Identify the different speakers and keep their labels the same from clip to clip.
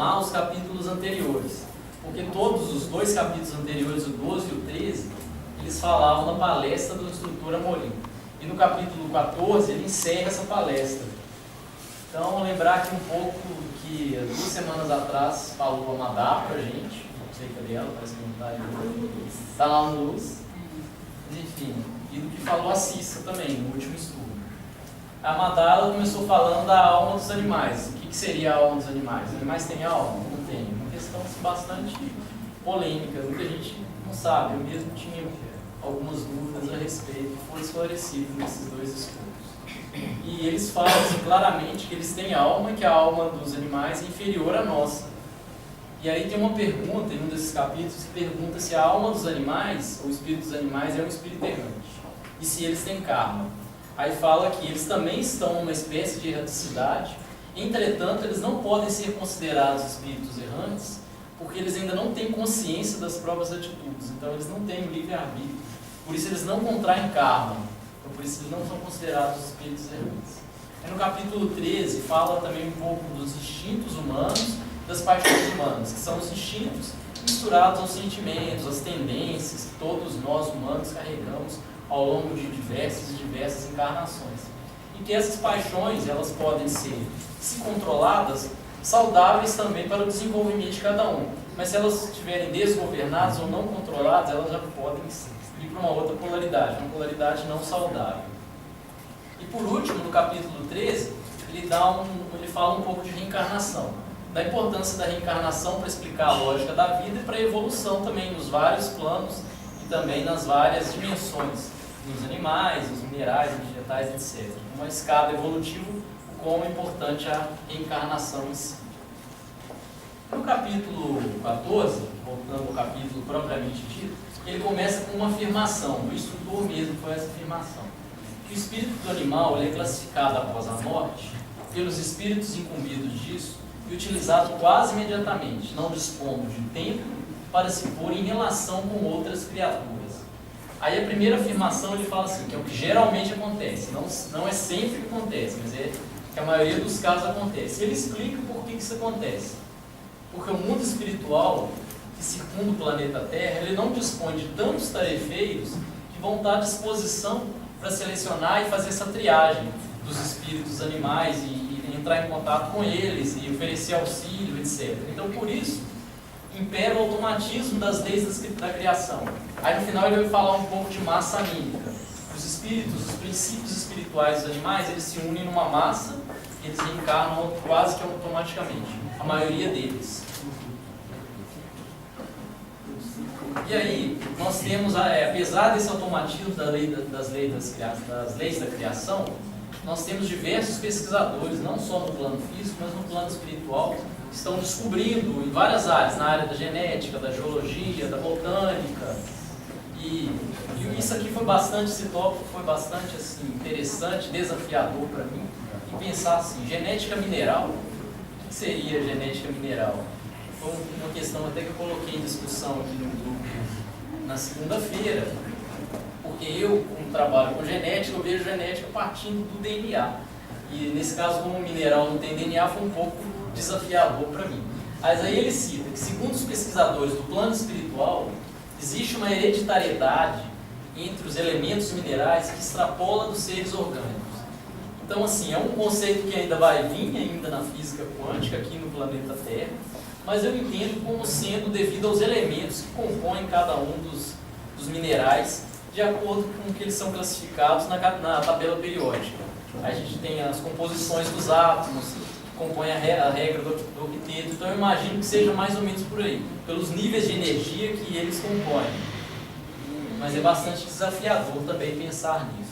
Speaker 1: retomar os capítulos anteriores, porque todos os dois capítulos anteriores, o 12 e o 13, eles falavam da palestra do instrutor Amorim. E no capítulo 14 ele encerra essa palestra. Então, lembrar aqui um pouco que 2 semanas atrás falou a Madá pra gente, não sei cadê ela, parece que não está aí, está lá no Luz, mas enfim, e do que falou a Cissa também, no último estudo. A Madá ela começou falando da alma dos animais. O que seria a alma dos animais? Os animais têm alma? Não tem. Uma questão bastante polêmica, muita gente não sabe, eu mesmo tinha algumas dúvidas a respeito, foi esclarecido nesses 2 estudos. E eles falam assim, claramente que eles têm alma e que a alma dos animais é inferior à nossa. E aí tem uma pergunta, em um desses capítulos, que pergunta se a alma dos animais, ou o espírito dos animais, é um espírito errante. E se eles têm karma. Aí fala que eles também estão numa espécie de erraticidade, entretanto, eles não podem ser considerados espíritos errantes, porque eles ainda não têm consciência das próprias atitudes, então eles não têm livre-arbítrio. Por isso eles não contraem karma. Então, por isso eles não são considerados espíritos errantes. Aí no capítulo 13 fala também um pouco dos instintos humanos, das paixões humanas, que são os instintos misturados aos sentimentos, às tendências que todos nós humanos carregamos ao longo de diversas encarnações. E que essas paixões, elas podem ser, se controladas, saudáveis também para o desenvolvimento de cada um. Mas se elas estiverem desgovernadas ou não controladas, elas já podem ir para uma outra polaridade, uma polaridade não saudável. E por último, no capítulo 13, ele fala um pouco de reencarnação, da importância da reencarnação para explicar a lógica da vida e para a evolução também nos vários planos e também nas várias dimensões, nos animais, nos minerais, nos vegetais, etc. Uma escada evolutiva, o quão é importante a reencarnação em si. No capítulo 14, voltando ao capítulo propriamente dito, ele começa com uma afirmação, o instrutor mesmo foi essa afirmação, que o espírito do animal ele é classificado após a morte pelos espíritos incumbidos disso e utilizado quase imediatamente, não dispondo de tempo para se pôr em relação com outras criaturas. Aí a primeira afirmação ele fala assim, que é o que geralmente acontece, não é sempre que acontece, mas é que a maioria dos casos acontece. Ele explica por que isso acontece. Porque o mundo espiritual que circunda o planeta Terra, ele não dispõe de tantos tarefeiros que vão estar à disposição para selecionar e fazer essa triagem dos espíritos animais e entrar em contato com eles e oferecer auxílio, etc. Então, por isso, impera o automatismo das leis da criação. Aí, no final, ele vai falar um pouco de massa anímica. Os espíritos, os princípios espirituais dos animais, eles se unem numa massa e eles reencarnam quase que automaticamente. A maioria deles. E aí, nós temos, apesar desse automatismo das leis da criação, nós temos diversos pesquisadores, não só no plano físico, mas no plano espiritual, que estão descobrindo em várias áreas, na área da genética, da geologia, da botânica. E isso aqui foi bastante, esse tópico foi bastante assim, interessante, desafiador para mim, e pensar assim, genética mineral, o que seria genética mineral? Foi uma questão até que eu coloquei em discussão aqui no grupo na segunda-feira, porque eu, como trabalho com genética, eu vejo genética partindo do DNA. E nesse caso, como o mineral não tem DNA, foi um pouco desafiador para mim. Mas aí ele cita que, segundo os pesquisadores do plano espiritual, existe uma hereditariedade entre os elementos minerais que extrapola dos seres orgânicos. Então, assim, é um conceito que ainda vai vir ainda na física quântica aqui no planeta Terra, mas eu entendo como sendo devido aos elementos que compõem cada um dos minerais, de acordo com que eles são classificados na tabela periódica. A gente tem as composições dos átomos, que compõem a regra do octeto, então eu imagino que seja mais ou menos por aí, pelos níveis de energia que eles compõem. Mas é bastante desafiador também pensar nisso.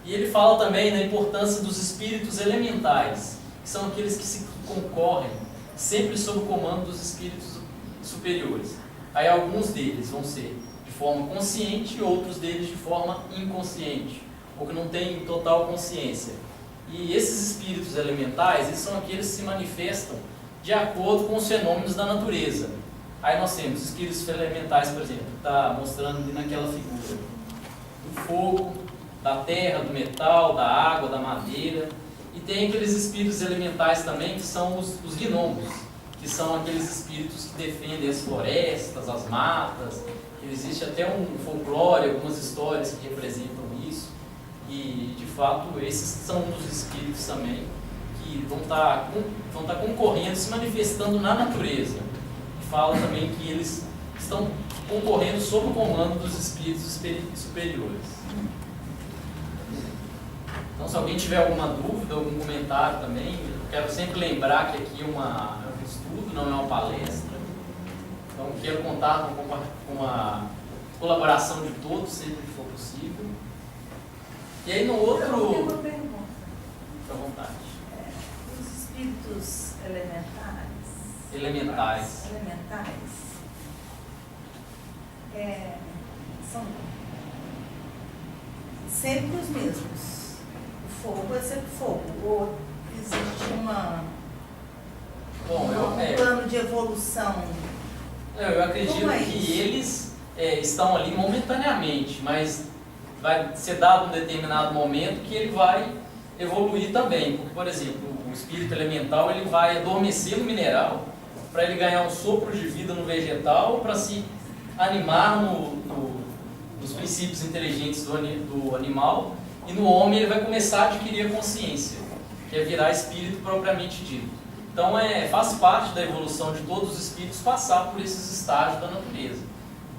Speaker 1: E ele fala também da importância dos espíritos elementais, que são aqueles que se concorrem sempre sob o comando dos espíritos superiores. Aí alguns deles vão ser de forma consciente e outros deles de forma inconsciente, ou que não têm total consciência. E esses espíritos elementais, eles são aqueles que se manifestam de acordo com os fenômenos da natureza. Aí nós temos espíritos elementais, por exemplo, que está mostrando ali naquela figura, do fogo, da terra, do metal, da água, da madeira. E tem aqueles espíritos elementais também, que são os gnomos, que são aqueles espíritos que defendem as florestas, as matas. Existe até um folclore, algumas histórias que representam isso. E, de fato, esses são um dos espíritos também que vão estar concorrendo, se manifestando na natureza. Fala também que eles estão concorrendo sob o comando dos espíritos superiores. Então, se alguém tiver alguma dúvida, algum comentário também, eu quero sempre lembrar que aqui é um estudo, não é uma palestra. Então, quero contar com a colaboração de todos, sempre que for possível. E aí, no outro...
Speaker 2: Eu tenho uma pergunta.
Speaker 1: Fique à vontade.
Speaker 2: Os espíritos elementares... São sempre os mesmos. O fogo é sempre fogo. Ou existe um plano de evolução?
Speaker 1: Eu acredito que eles estão ali momentaneamente, mas vai ser dado um determinado momento que ele vai evoluir também. Porque, por exemplo, o espírito elemental ele vai adormecer no mineral para ele ganhar um sopro de vida no vegetal, para se animar nos princípios inteligentes do animal, e no homem ele vai começar a adquirir a consciência, que é virar espírito propriamente dito. Então faz parte da evolução de todos os espíritos passar por esses estágios da natureza.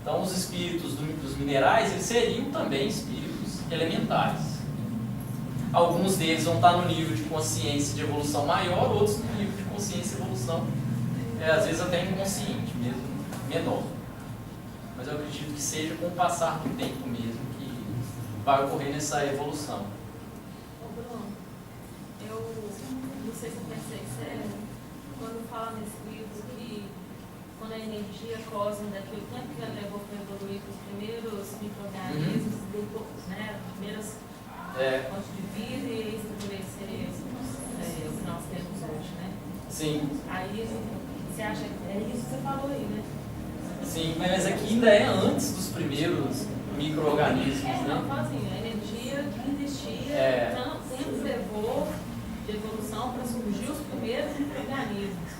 Speaker 1: Então os espíritos dos minerais eles seriam também espíritos elementares. Alguns deles vão estar no nível de consciência de evolução maior, outros no nível de consciência de evolução, às vezes até inconsciente mesmo, menor. Mas eu acredito que seja com o passar do tempo mesmo que vai ocorrer nessa evolução.
Speaker 3: Ô Bruno, eu não sei se eu pensei sério, quando fala nesse livro que quando a energia cósmica daquele tempo que ela levou para evoluir os primeiros micro-organismos, depois, né, as primeiras fontes de vida e estabelecer o que nós temos hoje, né?
Speaker 1: Sim.
Speaker 3: Aí você acha que é isso que você falou aí, né?
Speaker 1: Sim, mas aqui ainda é antes dos primeiros micro-organismos, né?
Speaker 3: Não, assim, a energia que existia, tanto tempo levou de evolução para surgir os primeiros micro-organismos.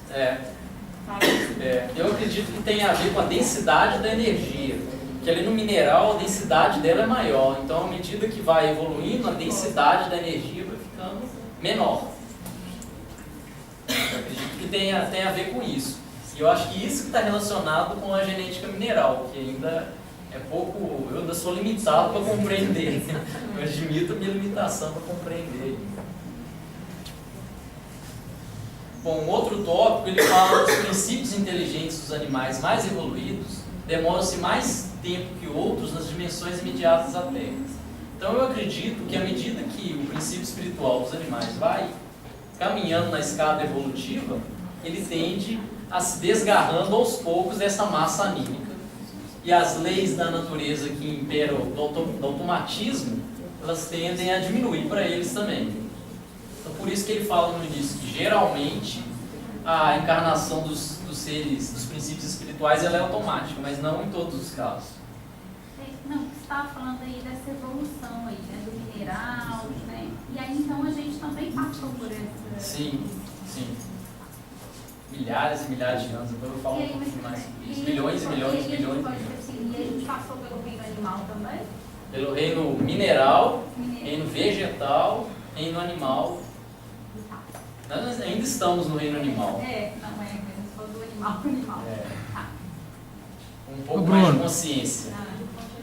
Speaker 1: Eu acredito que tem a ver com a densidade da energia, que ali no mineral a densidade dela é maior, então à medida que vai evoluindo a densidade da energia vai ficando menor. Eu acredito que tem a ver com isso. E eu acho que isso que está relacionado com a genética mineral, que ainda é pouco, eu ainda sou limitado para compreender. Eu admito a minha limitação para compreender. Bom, um outro tópico, ele fala dos princípios inteligentes dos animais mais evoluídos demoram-se mais tempo que outros nas dimensões imediatas da Terra. Então eu acredito que à medida que o princípio espiritual dos animais vai caminhando na escada evolutiva, ele tende a se desgarrando aos poucos dessa massa anímica. E as leis da natureza que imperam do automatismo, elas tendem a diminuir para eles também. Então por isso que ele fala no início que geralmente a encarnação dos seres, dos princípios espirituais, ela é automática, mas não em todos os casos.
Speaker 4: Não, você estava falando aí dessa evolução aí, né, do mineral, né? E aí então a gente também passou por essa...
Speaker 1: Sim. Milhares e milhares de anos, depois eu falo um pouquinho mais sobre isso. Milhões e milhões e milhões.
Speaker 4: E a gente passou pelo reino animal também?
Speaker 1: Pelo reino mineral, reino vegetal, reino animal. Nós ainda estamos no reino animal.
Speaker 4: Só do animal para o animal.
Speaker 1: Um pouco mais de consciência.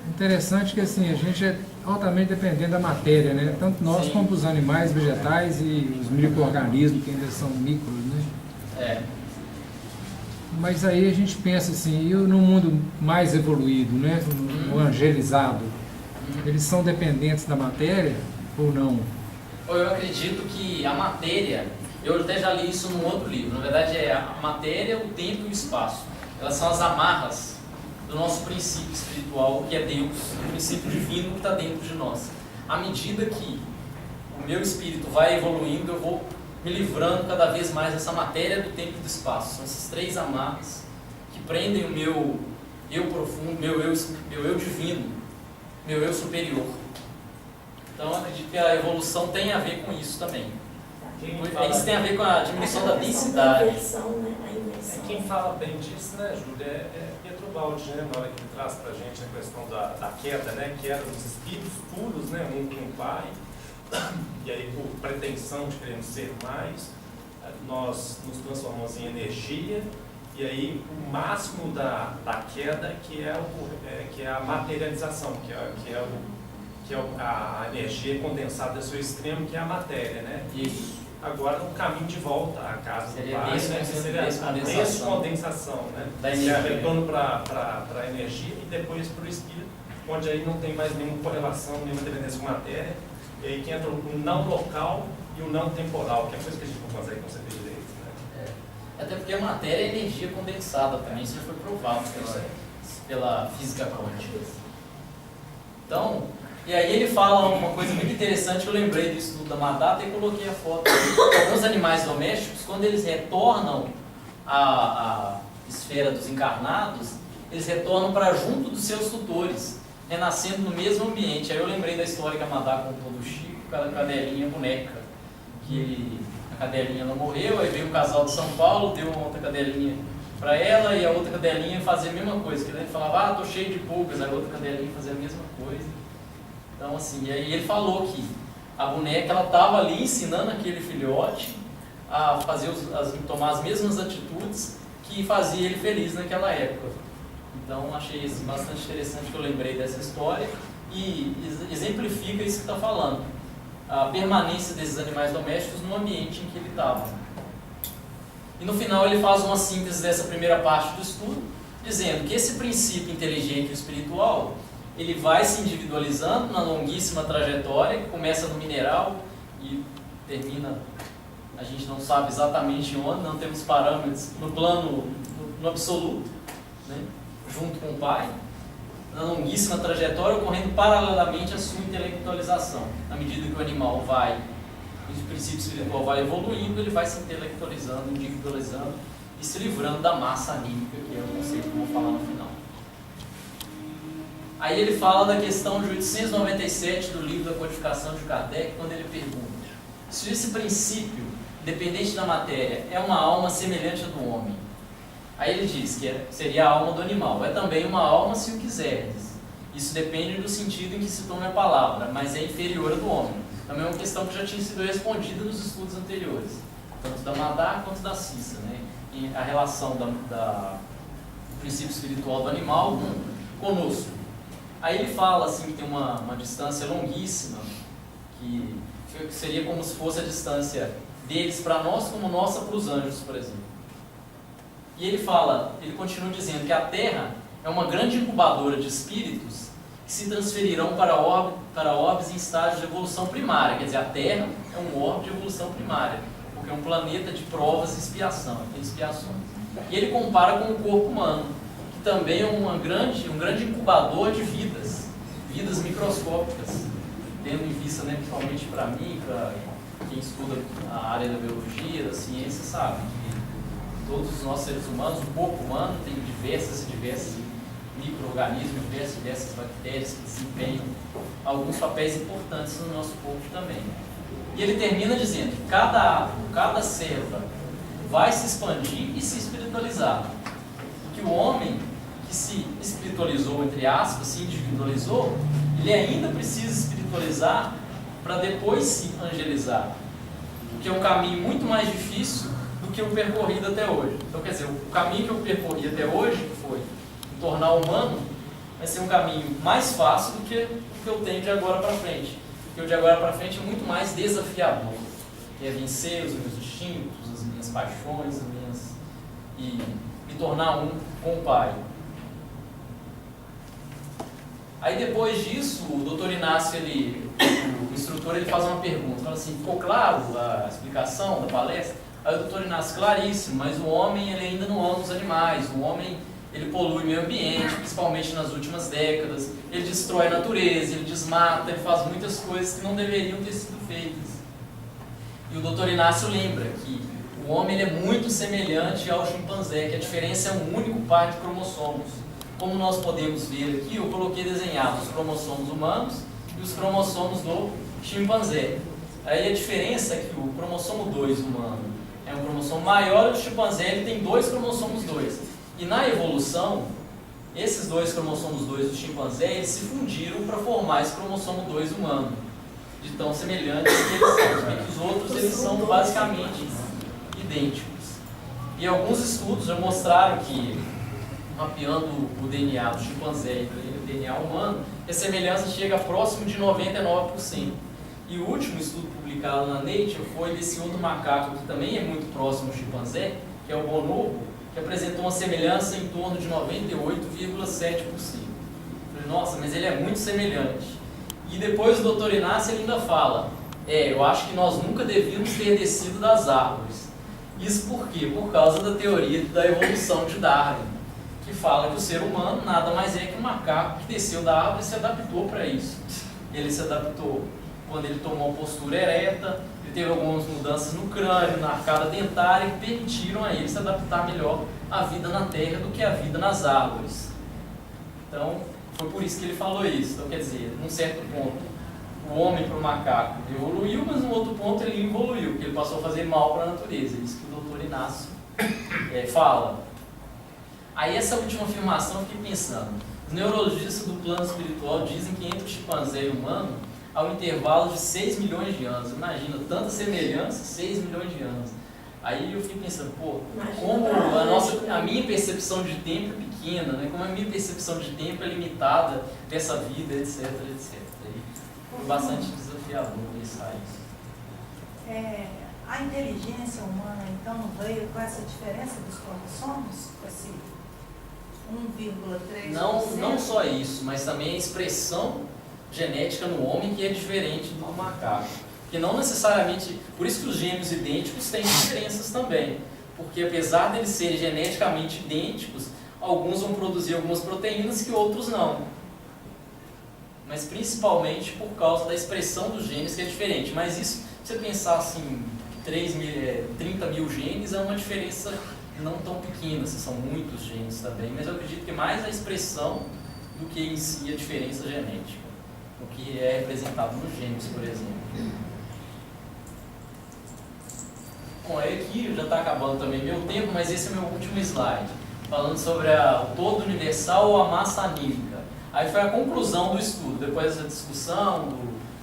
Speaker 5: Interessante que assim, a gente é altamente dependente da matéria, né? Tanto nós como os animais, vegetais e os micro-organismos que ainda são micros, né? Mas aí a gente pensa assim, e no mundo mais evoluído, né? No angelizado, eles são dependentes da matéria ou não?
Speaker 1: Eu acredito que a matéria, eu até já li isso num outro livro, na verdade é a matéria, o tempo e o espaço. Elas são as amarras do nosso princípio espiritual, que é Deus, o princípio divino que está dentro de nós. À medida que o meu espírito vai evoluindo, eu vou me livrando cada vez mais dessa matéria do tempo e do espaço. São essas três amarras que prendem o meu eu profundo, meu eu divino, meu eu superior. Então, eu acredito que a evolução tem a ver com isso também. Isso tem a ver com a diminuição da densidade.
Speaker 6: Quem fala bem disso, né, Júlia, é Pietro Baldi, né, na hora que ele traz para a gente a questão da queda, né, que eram os espíritos puros, né, um com o Pai, e aí por pretensão de queremos ser mais, nós nos transformamos em energia, e aí o máximo da queda que é a materialização, que é a energia condensada do seu extremo, que é a matéria, né?
Speaker 1: Isso.
Speaker 6: Agora o caminho de volta à casa do Pai, né? Seria a descondensação, né? Seria retorno para a energia e depois para o espírito, onde aí não tem mais nenhuma correlação, nenhuma dependência com matéria, e aí que entra o não local e o não temporal, que é a coisa que a gente não consegue conceber direito, né?
Speaker 1: Até porque a matéria é energia condensada também, isso já foi provado pela física quântica. Então, e aí ele fala uma coisa muito interessante, que eu lembrei do estudo da Madata e coloquei a foto. Alguns animais domésticos, quando eles retornam à esfera dos encarnados, eles retornam para junto dos seus tutores, renascendo no mesmo ambiente. Aí eu lembrei da história que a Madá contou do Chico, aquela cadelinha boneca, que a cadelinha não morreu, aí veio um casal de São Paulo, deu uma outra cadelinha para ela, e a outra cadelinha fazia a mesma coisa, que ele falava, tô cheio de pulgas, aí a outra cadelinha fazia a mesma coisa. Então assim, e aí ele falou que a boneca, ela estava ali ensinando aquele filhote a fazer tomar as mesmas atitudes que fazia ele feliz naquela época. Então achei isso bastante interessante, que eu lembrei dessa história e exemplifica isso que está falando, a permanência desses animais domésticos no ambiente em que ele estava. E no final ele faz uma síntese dessa primeira parte do estudo, dizendo que esse princípio inteligente e espiritual, ele vai se individualizando na longuíssima trajetória, que começa no mineral e termina, a gente não sabe exatamente onde, não temos parâmetros, no plano, no absoluto, né, junto com o Pai, na longuíssima trajetória, ocorrendo paralelamente à sua intelectualização. À medida que o animal vai, o princípio espiritual vai evoluindo, ele vai se intelectualizando, individualizando e se livrando da massa anímica, que é o conceito que eu vou falar no final. Aí ele fala da questão de 897 do livro da Codificação de Kardec, quando ele pergunta se esse princípio, dependente da matéria, é uma alma semelhante à do homem. Aí ele diz que seria a alma do animal. É também uma alma, se o quiserdes. Isso depende do sentido em que se tome a palavra, mas é inferior à do homem. Também é uma questão que já tinha sido respondida nos estudos anteriores, tanto da Madá quanto da Cissa, né? E a relação do princípio espiritual do animal conosco. Aí ele fala assim, que tem uma distância longuíssima, que seria como se fosse a distância deles para nós, como nossa para os anjos, por exemplo. E ele continua dizendo que a Terra é uma grande incubadora de espíritos que se transferirão para orbes em estágios de evolução primária. Quer dizer, a Terra é um orbe de evolução primária, porque é um planeta de provas e expiação, tem expiações. E ele compara com o corpo humano, que também é um grande incubador de vidas microscópicas, tendo em vista, né, principalmente para mim, para quem estuda a área da biologia, da ciência, sabe que todos os nossos seres humanos, o corpo humano tem diversos micro-organismos, diversas bactérias que desempenham alguns papéis importantes no nosso corpo também. E ele termina dizendo que cada átomo, cada célula vai se expandir e se espiritualizar. Que o homem que se espiritualizou, entre aspas, se individualizou, ele ainda precisa espiritualizar para depois se angelizar, o que é um caminho muito mais difícil do que o percorrido até hoje. Então, quer dizer, o caminho que eu percorri até hoje, que foi me tornar humano, vai ser um caminho mais fácil do que o que eu tenho de agora para frente. Porque o de agora para frente é muito mais desafiador, que é vencer os meus instintos, as minhas paixões, e me tornar um com o Pai. Aí depois disso, o doutor Inácio, o instrutor, ele faz uma pergunta, fala assim, ficou claro a explicação da palestra? Aí o doutor Inácio, claríssimo, mas o homem ele ainda não ama os animais, o homem ele polui o meio ambiente, principalmente nas últimas décadas, ele destrói a natureza, ele desmata, ele faz muitas coisas que não deveriam ter sido feitas. E o doutor Inácio lembra que o homem ele é muito semelhante ao chimpanzé, que a diferença é um único par de cromossomos. Como nós podemos ver aqui, eu coloquei desenhados os cromossomos humanos e os cromossomos do chimpanzé. Aí a diferença é que o cromossomo 2 humano é um cromossomo maior, e o chimpanzé ele tem 2 cromossomos 2. E na evolução, esses 2 cromossomos 2 do chimpanzé, eles se fundiram para formar esse cromossomo 2 humano, de tão semelhantes que eles são, porque os outros eles são basicamente idênticos. E alguns estudos já mostraram que, mapeando o DNA do chimpanzé e o DNA humano, a semelhança chega próximo de 99%. E o último estudo publicado na Nature foi desse outro macaco, que também é muito próximo ao chimpanzé, que é o bonobo, que apresentou uma semelhança em torno de 98,7%. Falei, nossa, mas ele é muito semelhante. E depois o Dr. Inácio ele ainda fala, eu acho que nós nunca devíamos ter descido das árvores. Isso por quê? Por causa da teoria da evolução de Darwin, que fala que o ser humano nada mais é que um macaco que desceu da árvore e se adaptou para isso. Ele se adaptou quando ele tomou uma postura ereta, ele teve algumas mudanças no crânio, na arcada dentária, que permitiram a ele se adaptar melhor à vida na terra do que à vida nas árvores. Então, foi por isso que ele falou isso. Então, quer dizer, num certo ponto, o homem para o macaco evoluiu, mas num outro ponto ele evoluiu, porque ele passou a fazer mal para a natureza. É isso que o Dr. Inácio fala. Aí essa última afirmação eu fiquei pensando. Os neurologistas do plano espiritual dizem que entre o chimpanzé e o humano há um intervalo de 6 milhões de anos. Imagina, tanta semelhança, 6 milhões de anos. Aí eu fiquei pensando, como a minha percepção de tempo é pequena, né? Como a minha percepção de tempo é limitada dessa vida, etc, etc. Foi bastante desafiador pensar isso.
Speaker 2: A inteligência humana, então, veio com essa diferença dos cromossomos? Esse 1,3%?
Speaker 1: Não só isso, mas também a expressão genética no homem que é diferente do macaco. Que não necessariamente... Por isso que os gêmeos idênticos têm diferenças também. Porque apesar de eles serem geneticamente idênticos, alguns vão produzir algumas proteínas que outros não. Mas principalmente por causa da expressão dos genes que é diferente. Mas isso, se você pensar assim, 30 mil genes é uma diferença não tão pequena, assim, são muitos genes também, mas eu acredito que mais a expressão do que em si a diferença genética, o que é representado nos genes, por exemplo. Bom, aqui já está acabando também meu tempo, mas esse é o meu último slide, falando sobre o todo universal ou a massa anímica. Aí foi a conclusão do estudo, depois dessa discussão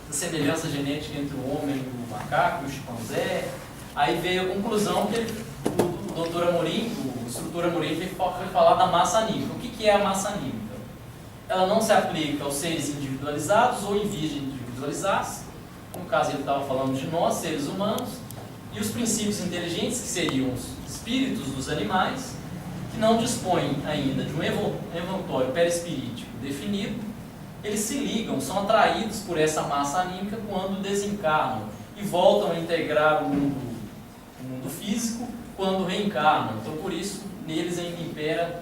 Speaker 1: da semelhança genética entre o homem e o macaco, e o chimpanzé. Aí veio a conclusão que o Dr. Amorim, o instrutor Amorim, foi falar da massa anímica. O que é a massa anímica? Ela não se aplica aos seres individualizados ou em vias de individualizar-se. No caso, ele estava falando de nós, seres humanos, e os princípios inteligentes, que seriam os espíritos dos animais, que não dispõem ainda de um envoltório perispirítico definido, eles se ligam, são atraídos por essa massa anímica quando desencarnam e voltam a integrar o mundo físico quando reencarnam. Então, por isso, neles ainda impera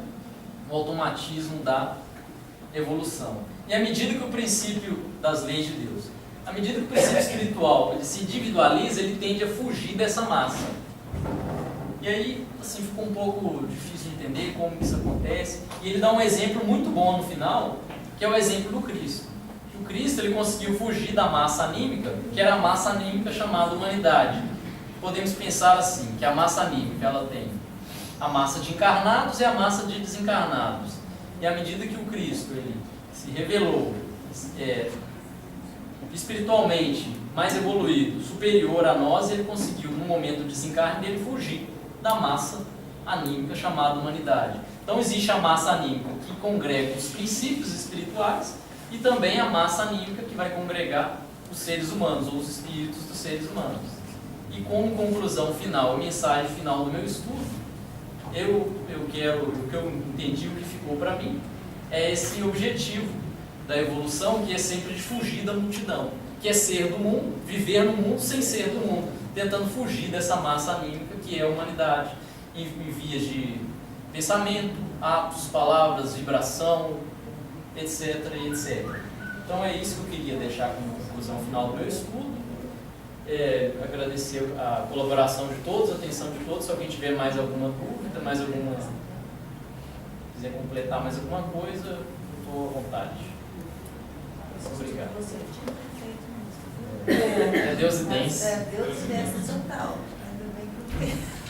Speaker 1: o automatismo da evolução. E à medida que o princípio das leis de Deus, à medida que o princípio espiritual ele se individualiza, ele tende a fugir dessa massa. E aí, assim, ficou um pouco difícil de entender como isso acontece. E ele dá um exemplo muito bom no final, que é o exemplo do Cristo. O Cristo ele conseguiu fugir da massa anímica, que era a massa anímica chamada humanidade. Podemos pensar assim, que a massa anímica ela tem a massa de encarnados e a massa de desencarnados. E à medida que o Cristo ele se revelou espiritualmente mais evoluído, superior a nós, ele conseguiu, no momento do desencarne dele, fugir da massa anímica chamada humanidade. Então existe a massa anímica que congrega os princípios espirituais e também a massa anímica que vai congregar os seres humanos, ou os espíritos dos seres humanos. E como conclusão final, a mensagem final do meu estudo, o que eu entendi, o que ficou para mim, é esse objetivo da evolução, que é sempre de fugir da multidão, que é ser do mundo, viver no mundo sem ser do mundo, tentando fugir dessa massa anímica que é a humanidade, em vias de pensamento, atos, palavras, vibração, etc, etc. Então é isso que eu queria deixar como conclusão final do meu estudo. Agradecer a colaboração de todos, a atenção de todos. Se alguém tiver mais alguma dúvida, quiser completar mais alguma coisa, eu estou à vontade. Obrigado.
Speaker 2: Você tinha feito mesmo.
Speaker 1: Deus e Dens.
Speaker 2: Deus e Dens total. Ainda bem que eu